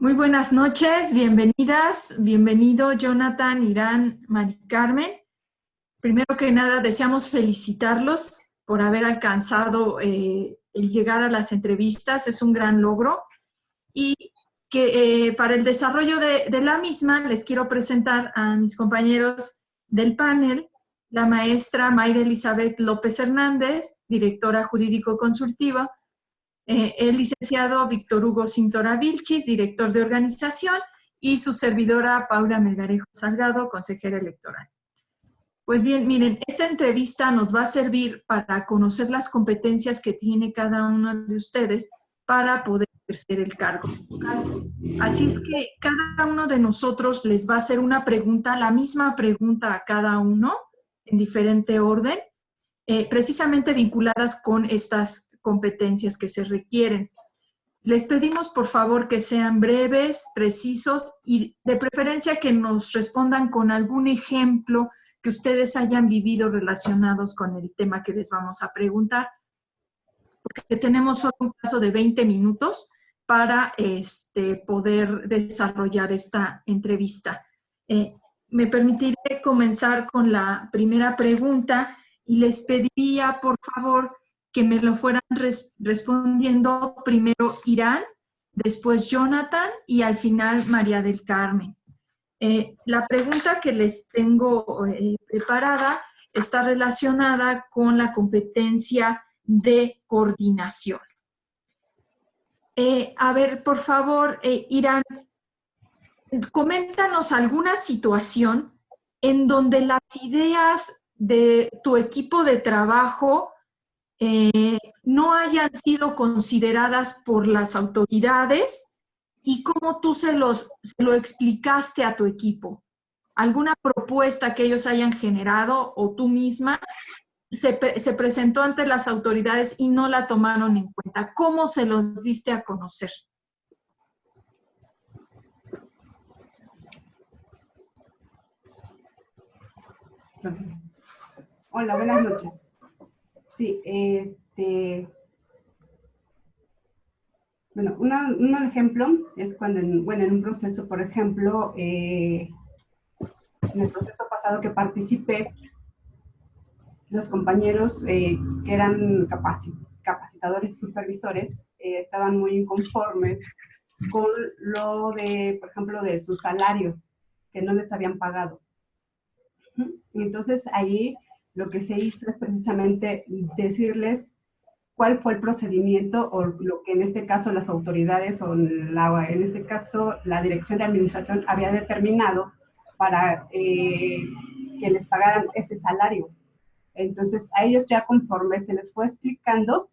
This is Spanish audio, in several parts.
Muy buenas noches, bienvenidas, bienvenido Jonathan, Irán, Mari Carmen. Primero que nada, deseamos felicitarlos por haber alcanzado el llegar a las entrevistas, es un gran logro. Y que para el desarrollo de la misma les quiero presentar a mis compañeros del panel, la maestra Mayra Elizabeth López Hernández, directora jurídico consultiva, el licenciado Víctor Hugo Cintora Vilchis, director de organización, y su servidora Paula Melgarejo Salgado, consejera electoral. Pues bien, miren, esta entrevista nos va a servir para conocer las competencias que tiene cada uno de ustedes para poder ejercer el cargo. Así es que cada uno de nosotros les va a hacer una pregunta, la misma pregunta a cada uno, en diferente orden, precisamente vinculadas con estas competencias que se requieren. Les pedimos por favor que sean breves, precisos y de preferencia que nos respondan con algún ejemplo que ustedes hayan vivido relacionados con el tema que les vamos a preguntar. Porque tenemos solo un plazo de 20 minutos para poder desarrollar esta entrevista. Me permitiré comenzar con la primera pregunta y les pediría por favor que me lo fueran respondiendo primero Irán, después Jonathan y al final María del Carmen. La pregunta que les tengo preparada está relacionada con la competencia de coordinación. A ver, por favor, Irán, coméntanos alguna situación en donde las ideas de tu equipo de trabajo no hayan sido consideradas por las autoridades y cómo tú se lo explicaste a tu equipo. ¿Alguna propuesta que ellos hayan generado o tú misma se presentó ante las autoridades y no la tomaron en cuenta? ¿Cómo se los diste a conocer? Hola, buenas noches. Sí, bueno, un ejemplo es cuando, en un proceso, por ejemplo, en el proceso pasado que participé, los compañeros que eran capacitadores y supervisores estaban muy inconformes con lo de, por ejemplo, de sus salarios que no les habían pagado. Y entonces ahí lo que se hizo es precisamente decirles cuál fue el procedimiento o lo que en este caso las autoridades o en este caso la Dirección de Administración había determinado para que les pagaran ese salario. Entonces a ellos ya conforme se les fue explicando,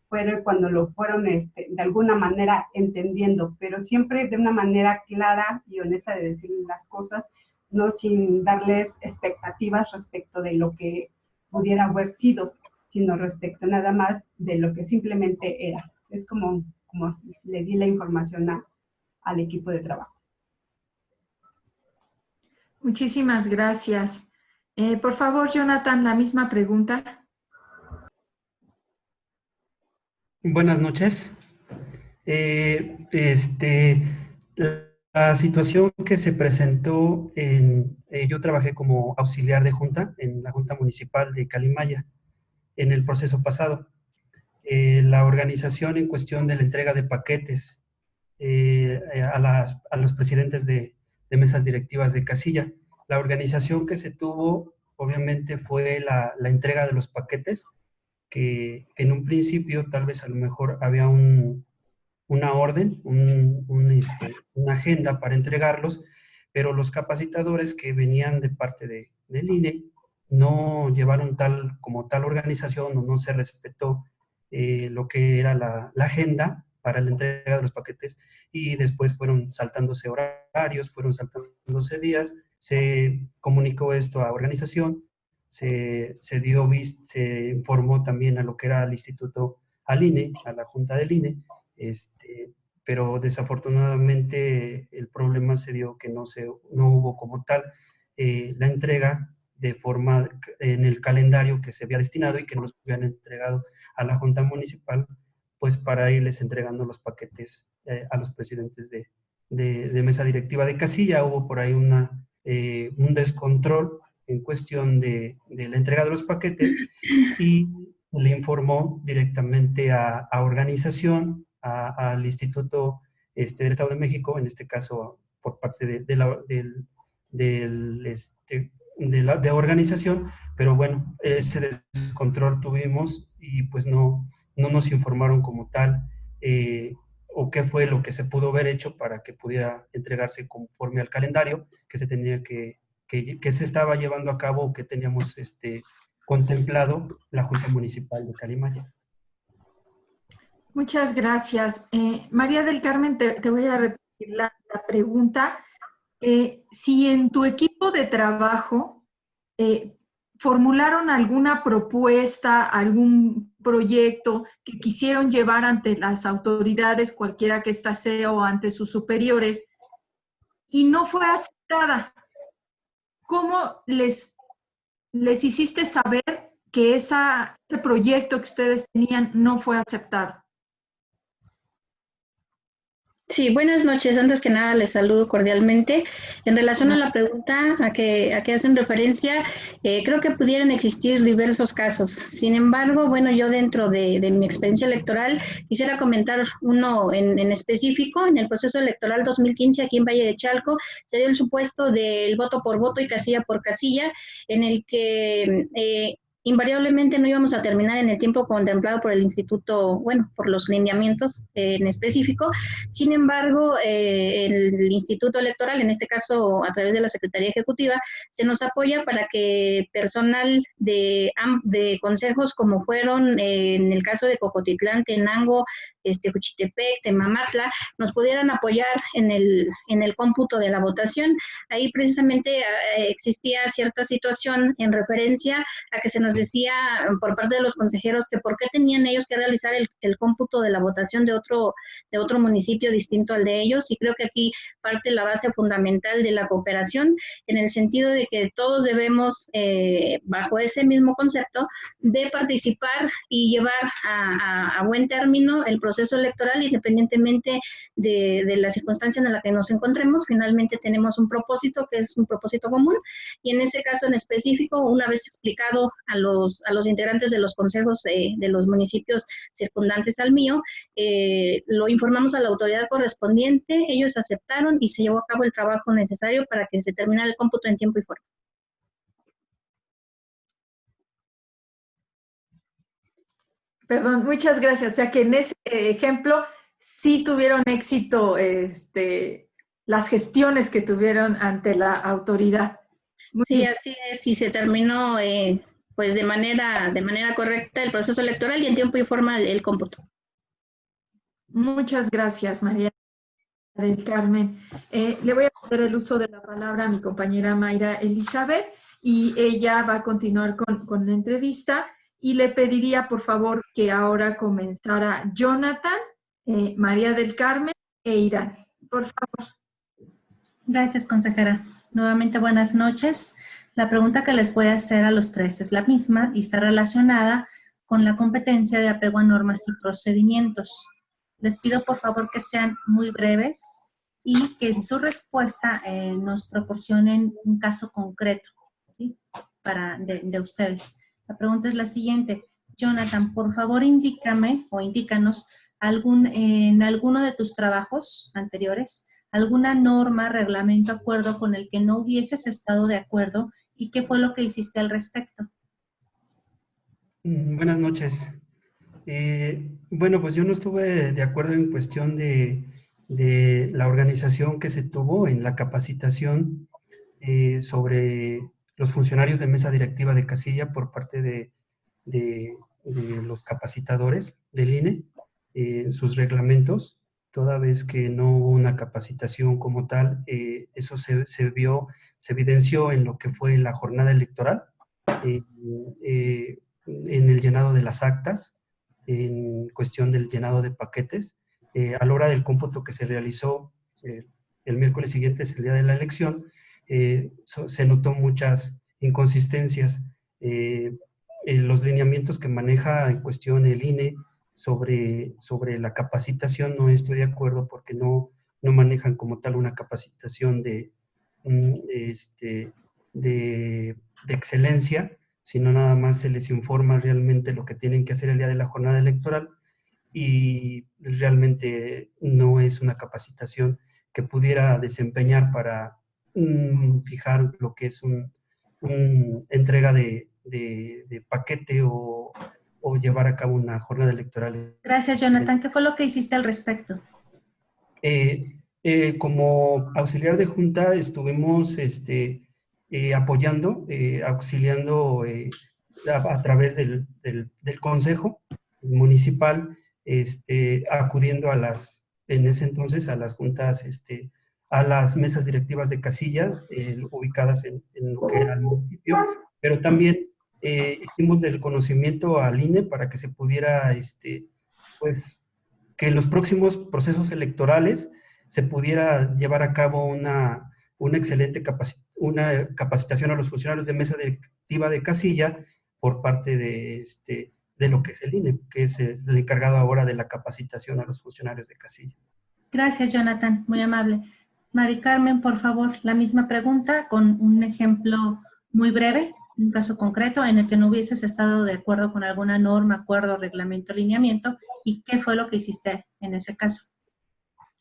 fue cuando lo fueron de alguna manera entendiendo, pero siempre de una manera clara y honesta de decir las cosas, no sin darles expectativas respecto de lo que pudiera haber sido, sino respecto nada más de lo que simplemente era. Es como le di la información al equipo de trabajo. Muchísimas gracias. Por favor, Jonathan, la misma pregunta. Buenas noches. La situación que se presentó yo trabajé como auxiliar de junta en la Junta Municipal de Calimaya en el proceso pasado. La organización en cuestión de la entrega de paquetes a los presidentes de mesas directivas de casilla. La organización que se tuvo, obviamente, fue la entrega de los paquetes, que en un principio tal vez a lo mejor había una orden, una agenda para entregarlos, pero los capacitadores que venían de parte del INE no llevaron tal organización o no se respetó lo que era la agenda para la entrega de los paquetes y después fueron saltándose horarios, fueron saltándose días, se comunicó esto a organización, se informó también a lo que era el instituto, al INE, a la junta del INE, pero desafortunadamente el problema se dio que no hubo como tal la entrega de forma en el calendario que se había destinado y que nos habían entregado a la Junta Municipal, pues para irles entregando los paquetes a los presidentes de mesa directiva de casilla, hubo por ahí un descontrol en cuestión de la entrega de los paquetes y le informó directamente a organización, al Instituto del Estado de México, en este caso por parte de organización, pero bueno, ese descontrol tuvimos y pues no nos informaron como tal o qué fue lo que se pudo haber hecho para que pudiera entregarse conforme al calendario que se tenía que se estaba llevando a cabo o que teníamos contemplado la Junta Municipal de Calimaya. Muchas gracias. María del Carmen, te voy a repetir la pregunta. Si en tu equipo de trabajo formularon alguna propuesta, algún proyecto que quisieron llevar ante las autoridades, cualquiera que ésta sea, o ante sus superiores, y no fue aceptada, ¿cómo les hiciste saber que ese proyecto que ustedes tenían no fue aceptado? Sí, buenas noches. Antes que nada, les saludo cordialmente. En relación a la pregunta a que hacen referencia, creo que pudieran existir diversos casos. Sin embargo, bueno, yo dentro de mi experiencia electoral quisiera comentar uno en específico. En el proceso electoral 2015 aquí en Valle de Chalco se dio el supuesto del voto por voto y casilla por casilla, en el que invariablemente no íbamos a terminar en el tiempo contemplado por el instituto, bueno, por los lineamientos en específico. Sin embargo, el Instituto Electoral, en este caso a través de la Secretaría Ejecutiva, se nos apoya para que personal de consejos como fueron en el caso de Cocotitlán, Tenango, Juchitepec, Temamatla, nos pudieran apoyar en el cómputo de la votación. Ahí precisamente existía cierta situación en referencia a que se nos decía por parte de los consejeros que por qué tenían ellos que realizar el cómputo de la votación de otro municipio distinto al de ellos, y creo que aquí parte la base fundamental de la cooperación, en el sentido de que todos debemos, bajo ese mismo concepto, de participar y llevar a buen término el proceso electoral, independientemente de la circunstancia en la que nos encontremos. Finalmente tenemos un propósito que es un propósito común, y en este caso en específico, una vez explicado a los integrantes de los consejos de los municipios circundantes al mío, lo informamos a la autoridad correspondiente, ellos aceptaron y se llevó a cabo el trabajo necesario para que se terminara el cómputo en tiempo y forma. Perdón, muchas gracias. O sea que en ese ejemplo sí tuvieron éxito las gestiones que tuvieron ante la autoridad. Sí, así es, y se terminó pues de manera correcta el proceso electoral y en tiempo y forma el cómputo. Muchas gracias, María del Carmen. Le voy a dar el uso de la palabra a mi compañera Mayra Elizabeth y ella va a continuar con la entrevista, y le pediría por favor que ahora comenzara Jonathan, María del Carmen e Irán. Por favor. Gracias, consejera. Nuevamente buenas noches. La pregunta que les voy a hacer a los tres es la misma y está relacionada con la competencia de apego a normas y procedimientos. Les pido por favor que sean muy breves y que en su respuesta nos proporcionen un caso concreto, ¿sí? de ustedes. La pregunta es la siguiente. Jonathan, por favor indícame o indícanos en alguno de tus trabajos anteriores alguna norma, reglamento, acuerdo con el que no hubieses estado de acuerdo y qué fue lo que hiciste al respecto. Buenas noches. Bueno, pues yo no estuve de acuerdo en cuestión de la organización que se tuvo en la capacitación sobre los funcionarios de mesa directiva de casilla por parte de los capacitadores del INE, sus reglamentos, toda vez que no hubo una capacitación como tal. Eso se evidenció en lo que fue la jornada electoral, en el llenado de las actas, en cuestión del llenado de paquetes. A la hora del cómputo que se realizó el miércoles siguiente, es el día de la elección, se notó muchas inconsistencias. Los lineamientos que maneja en cuestión el INE sobre la capacitación no estoy de acuerdo, porque no no manejan como tal una capacitación de excelencia, sino nada más se les informa realmente lo que tienen que hacer el día de la jornada electoral, y realmente no es una capacitación que pudiera desempeñar para fijar lo que es una entrega de paquete o llevar a cabo una jornada electoral. Gracias, Jonathan. ¿Qué fue lo que hiciste al respecto? Como auxiliar de junta estuvimos apoyando, auxiliando a través del consejo municipal, acudiendo en ese entonces a las juntas, a las mesas directivas de casilla ubicadas en lo que era el municipio, pero también hicimos del conocimiento al INE para que se pudiera, pues, que en los próximos procesos electorales se pudiera llevar a cabo una excelente capacitación a los funcionarios de mesa directiva de casilla por parte de lo que es el INE, que es el encargado ahora de la capacitación a los funcionarios de casilla. Gracias, Jonathan, muy amable. Mari Carmen, por favor, la misma pregunta con un ejemplo muy breve, un caso concreto en el que no hubieses estado de acuerdo con alguna norma, acuerdo, reglamento, lineamiento, y qué fue lo que hiciste en ese caso.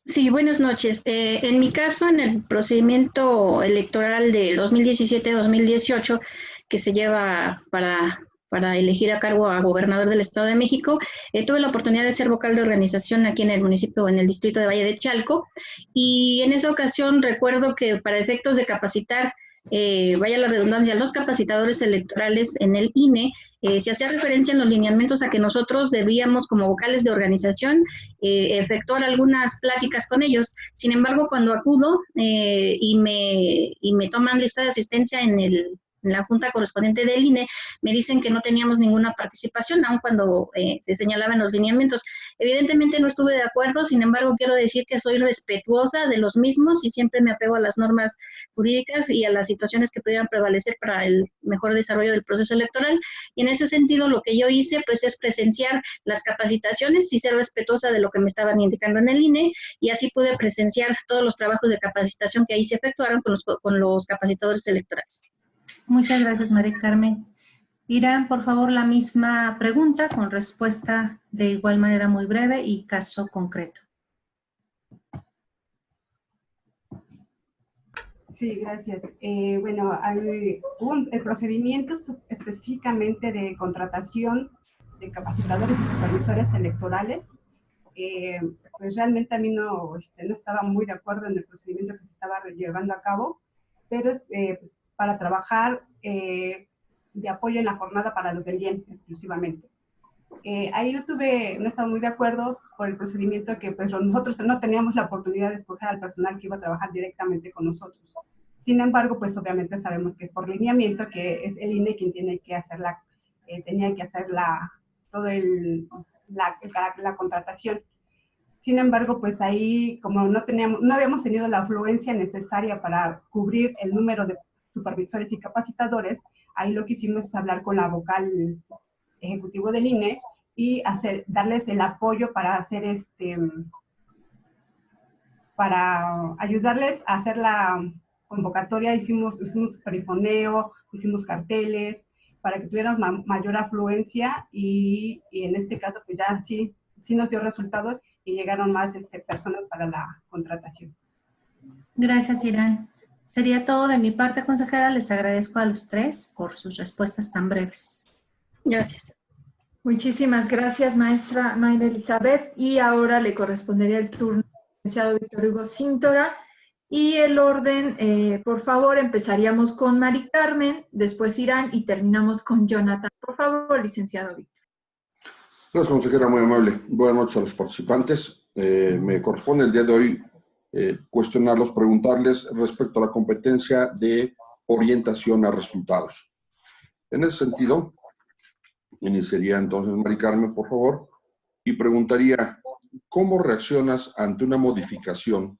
Sí, buenas noches. En mi caso, en el procedimiento electoral de 2017-2018, que se lleva para elegir a cargo a gobernador del Estado de México, tuve la oportunidad de ser vocal de organización aquí en el municipio, en el distrito de Valle de Chalco, y en esa ocasión recuerdo que para efectos de capacitar, vaya la redundancia, los capacitadores electorales en el INE, se hacía referencia en los lineamientos a que nosotros debíamos, como vocales de organización, efectuar algunas pláticas con ellos. Sin embargo, cuando acudo y me toman lista de asistencia en la junta correspondiente del INE, me dicen que no teníamos ninguna participación, aun cuando se señalaban los lineamientos. Evidentemente no estuve de acuerdo, sin embargo quiero decir que soy respetuosa de los mismos y siempre me apego a las normas jurídicas y a las situaciones que pudieran prevalecer para el mejor desarrollo del proceso electoral. Y en ese sentido lo que yo hice pues es presenciar las capacitaciones y ser respetuosa de lo que me estaban indicando en el INE, y así pude presenciar todos los trabajos de capacitación que ahí se efectuaron con los capacitadores electorales. Muchas gracias, Mari Carmen. Irán, por favor, la misma pregunta con respuesta de igual manera muy breve y caso concreto. Sí, gracias. Bueno, el procedimiento específicamente de contratación de capacitadores y supervisores electorales, pues realmente a mí no estaba muy de acuerdo en el procedimiento que se estaba llevando a cabo, pero pues, para trabajar de apoyo en la jornada para los del IEN exclusivamente. Ahí no estaba muy de acuerdo por el procedimiento que pues nosotros no teníamos la oportunidad de escoger al personal que iba a trabajar directamente con nosotros. Sin embargo, pues obviamente sabemos que es por lineamiento, que es el INE quien tenía que hacer la contratación. Sin embargo, pues ahí, como no habíamos tenido la afluencia necesaria para cubrir el número de supervisores y capacitadores, ahí lo que hicimos es hablar con la vocal ejecutivo del INE y darles el apoyo para hacer para ayudarles a hacer la convocatoria. Hicimos perifoneo, hicimos carteles para que tuviéramos mayor afluencia y en este caso pues ya sí nos dio resultados y llegaron más personas para la contratación. Gracias, Irán. Sería todo de mi parte, consejera. Les agradezco a los tres por sus respuestas tan breves. Gracias. Muchísimas gracias, maestra Mayra Elizabeth. Y ahora le correspondería el turno al licenciado Víctor Hugo Cintora. Y el orden, por favor, empezaríamos con Mari Carmen, después Irán y terminamos con Jonathan. Por favor, licenciado Víctor. Gracias, consejera, muy amable. Buenas noches a los participantes. Me corresponde el día de hoy cuestionarlos, preguntarles respecto a la competencia de orientación a resultados. En ese sentido, iniciaría entonces Mari Carmen, por favor, y preguntaría, ¿cómo reaccionas ante una modificación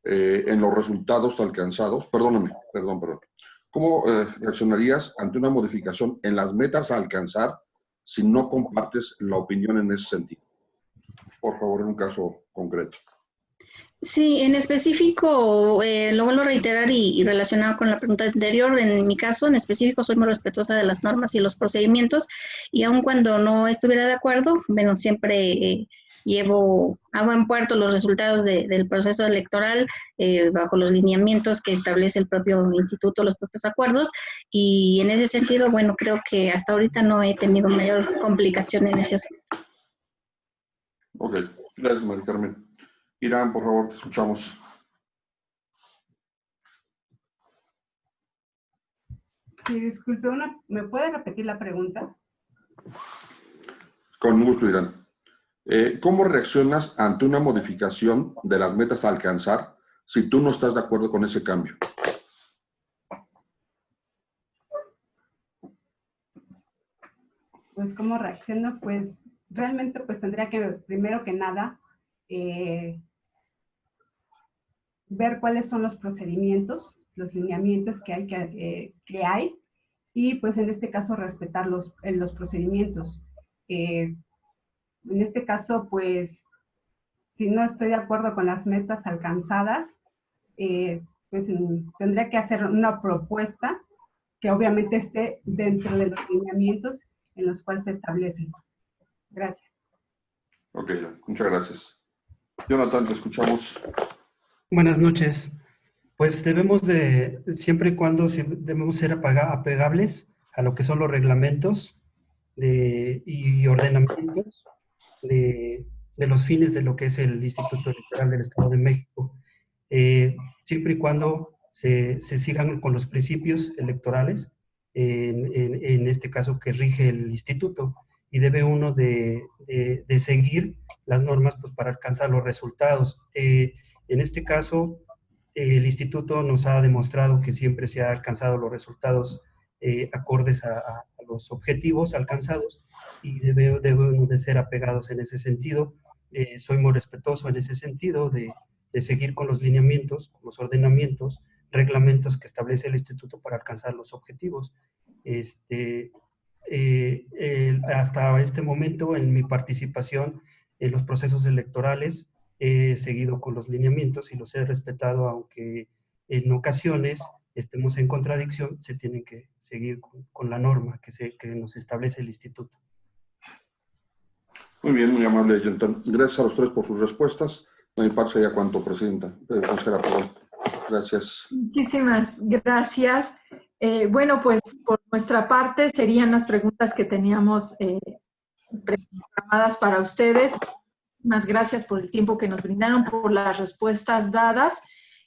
en los resultados alcanzados? Perdón. ¿Cómo reaccionarías ante una modificación en las metas a alcanzar si no compartes la opinión en ese sentido? Por favor, en un caso concreto. Sí, en específico, lo vuelvo a reiterar y relacionado con la pregunta anterior, en mi caso en específico soy muy respetuosa de las normas y los procedimientos y aun cuando no estuviera de acuerdo, bueno, siempre llevo a buen puerto los resultados del proceso electoral bajo los lineamientos que establece el propio instituto, los propios acuerdos y en ese sentido, bueno, creo que hasta ahorita no he tenido mayor complicación en ese aspecto. Ok, gracias, Mari Carmen. Irán, por favor, te escuchamos. Sí, disculpe, ¿me puede repetir la pregunta? Con gusto, Irán. ¿Cómo reaccionas ante una modificación de las metas a alcanzar si tú no estás de acuerdo con ese cambio? Pues, ¿cómo reacciono? Pues, realmente, pues, tendría que, primero que nada, ver cuáles son los procedimientos, los lineamientos que hay, y pues en este caso respetar los procedimientos. En este caso, pues, si no estoy de acuerdo con las metas alcanzadas, pues tendría que hacer una propuesta que obviamente esté dentro de los lineamientos en los cuales se establecen. Gracias. Ok, muchas gracias. Jonathan, te escuchamos. Buenas noches. Pues debemos de, siempre y cuando debemos ser apegables a lo que son los reglamentos y ordenamientos de los fines de lo que es el Instituto Electoral del Estado de México. Siempre y cuando se sigan con los principios electorales, en este caso que rige el instituto, y debe uno de seguir las normas pues, para alcanzar los resultados. En este caso, el instituto nos ha demostrado que siempre se han alcanzado los resultados acordes a los objetivos alcanzados y debemos de ser apegados en ese sentido. Soy muy respetuoso en ese sentido de seguir con los lineamientos, con los ordenamientos, reglamentos que establece el instituto para alcanzar los objetivos. Hasta este momento, en mi participación en los procesos electorales, he seguido con los lineamientos y los he respetado, aunque en ocasiones estemos en contradicción, se tienen que seguir con la norma que nos establece el instituto. Muy bien, muy amable, Jonathan. Gracias a los tres por sus respuestas. De mi parte sería cuanto, Presidenta. Consejera, perdón. Gracias. Muchísimas gracias. Bueno, pues por nuestra parte serían las preguntas que teníamos programadas para ustedes. Muchas gracias por el tiempo que nos brindaron, por las respuestas dadas.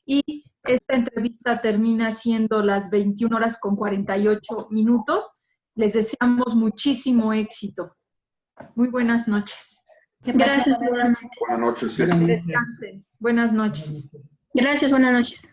Y esta entrevista termina siendo las 21:48. Les deseamos muchísimo éxito. Muy buenas noches. Gracias, Buenas noches. Que descansen. Buenas noches. Gracias, buenas noches.